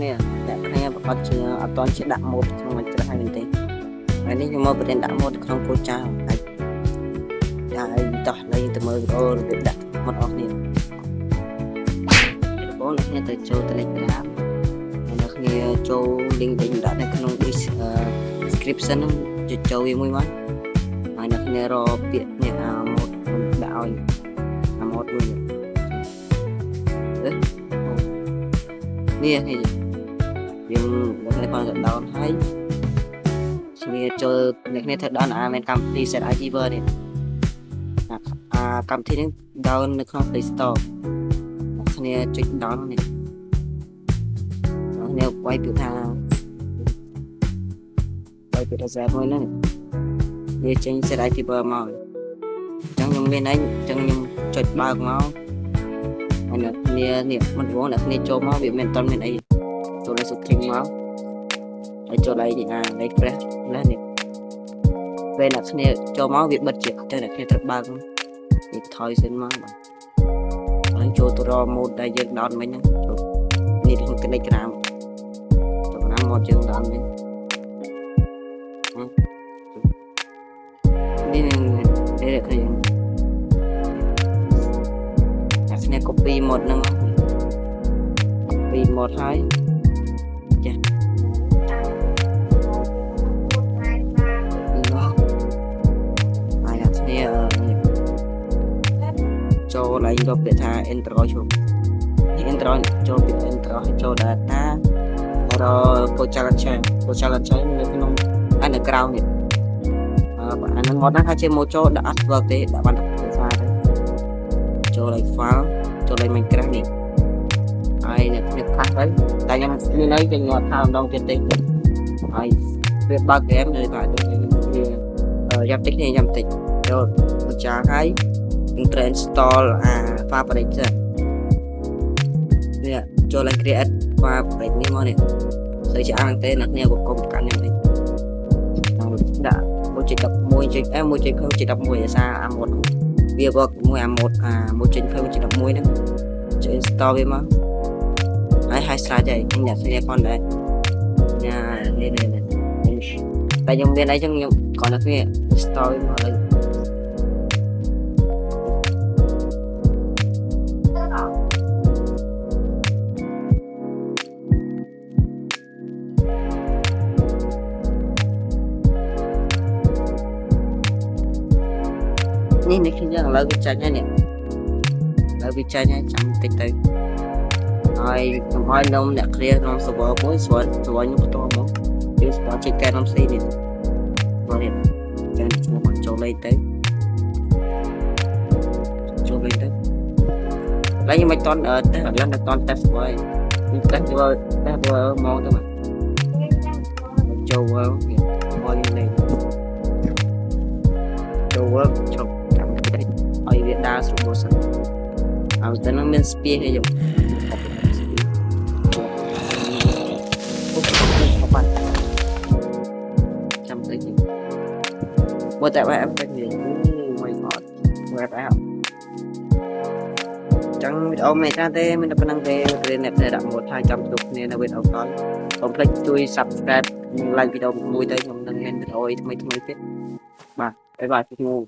គ្នាអត់ជាអត់តន់ជាដាក់ម៉ូតក្នុងមិនច្រើនហើយទេហើយនេះខ្ញុំមកប្រធានដាក់ម៉ូតក្នុងពូចាហើយហើយតោះលេងទៅមើលវីដេអូរបៀបដាក់ម៉ូតអស់គ្នាដំបូងអ្នកគ្នាទៅចូល Telegram ហើយអ្នកគ្នាចូល link វិញដាក់នៅក្នុង description ហ្នឹងចូលវាមួយមកហើយអ្នកគ្នារកពាក្យនេះម៉ូតដាក់ឲ្យម៉ូតមួយនេះយើងអ្នកគ្នាគាត់ទៅដោនហើយគ្នាចូលអ្នកគ្នាធ្វើដោនមានកម្មវិធី set IP server នេះកម្មវិធីនេះដោននៅក្នុង Play Store អ្នកគ្នាចុចដោននេះអ្នកគ្នាវាយពាក្យថាមួយហ្នឹងវាចេញ set IP server មកអញ្ចឹងខ្ញុំមានអីអញ្ចឹងខ្ញុំចុចបើកមកហើយអ្នកគ្នានេះមិនវងអ្នកគ្នាចូលមកវាមិនតន់មានអីចូលឲ្យសុខធីងមកហើយចូលឲ្យនេះExpress ណានេះពេលអ្នកគ្នាចូលមកវាបិទជាទៅអ្នកគ្នាត្រូវបើកនេះថយសិនមកបាទហើយចូលទៅរកម៉ូតដែលយើងដោនមិញហ្នឹងនេះក្នុង Telegram ទៅណាម៉ូតយើងដោនមិញនេះអ្នកគ្នាcopy ម៉ូតហ្នឹង copy ម៉ូតហើយចាហើយអ្នកគ្នាចូលឡើងយកពាក្យថា intro ចូលនេះ intro ចូលពាក្យ intro ឲ្យចូល data រក Pochalancha នៅក្នុងនៅក្រៅនេះអាហ្នឹងម៉ូតហ្នឹងថាជាម៉ូតចូលដាក់ artwork ទេដាក់បានតែភាសាទេចូលឲ្យ file ចូលលេង Minecraft នេះហើយអ្នកគ្នាខ្លះទៅតែខ្ញុំមានអីគេងាត់ថាម្ដងទៀតទេហើយវាបើកហ្គេមទៅបាទវាយ៉ាប់តិចនេះយ៉ាប់តិចចូលបញ្ចាហើយនឹងត្រូវ install fabric ចានេះចូលឡើង create fabric នេះមកនេះស្អីជាអានទេអ្នកគ្នាក៏កុំកាន់ខ្ញុំនេះដាក់មួយចុច11ចុចមួយចុច0ចុច11ភាសាអាម៉ូតវាបកមួយអាម៉ូតមួយចុច0ចុច11ហ្នឹងចុច install វាមកហើយស្រេចហើយអ្នកគ្នាគាត់ដែរញ៉ានេះតែខ្ញុំមានអីចឹងខ្ញុំគាត់អ្នកគ្នា install វាមកហើយនេះខ្ញុំឥឡូវវាចាញ់ហើយនេះឥឡូវវាចាញ់ហើយចាំតិចទៅហើយខ្ញុំឲ្យនំអ្នកគ្រាក្នុង server មួយស្រួលខ្ញុំបន្តមកវាស្គាល់ចេញកែនំស៊ីនេះមកនេះចាញ់ឈ្មោះមកចូលលេខទៅឡើយខ្ញុំមិនតន់តេស្តឥឡូវមិនតន់តេស្តហើយខ្ញុំតេស្តមកទៅមកចូលមកខ្ញុំលេងចូលឈប់ចាំតិចឲ្យវាដើរស្រួលសិនហើយទៅនឹងមានស្ពាយឲ្យយកចាំតិចមើលតែបែបពេកនេះមិនអត់បែបអត់ចឹងវីដេអូមិនចាទេមានតែប៉ុណ្្នឹងទេគ្រាអ្នកតែដាក់ម៉ូតហើយចាំជួបគ្នានៅវីដេអូក្រោយកុំភ្លេចជួយ Subscribe និង Like វីដេអូមួយទៅខ្ញុំនឹងមានវីដេអូថ្មីទៀតបាទបាយបាយជម្រាប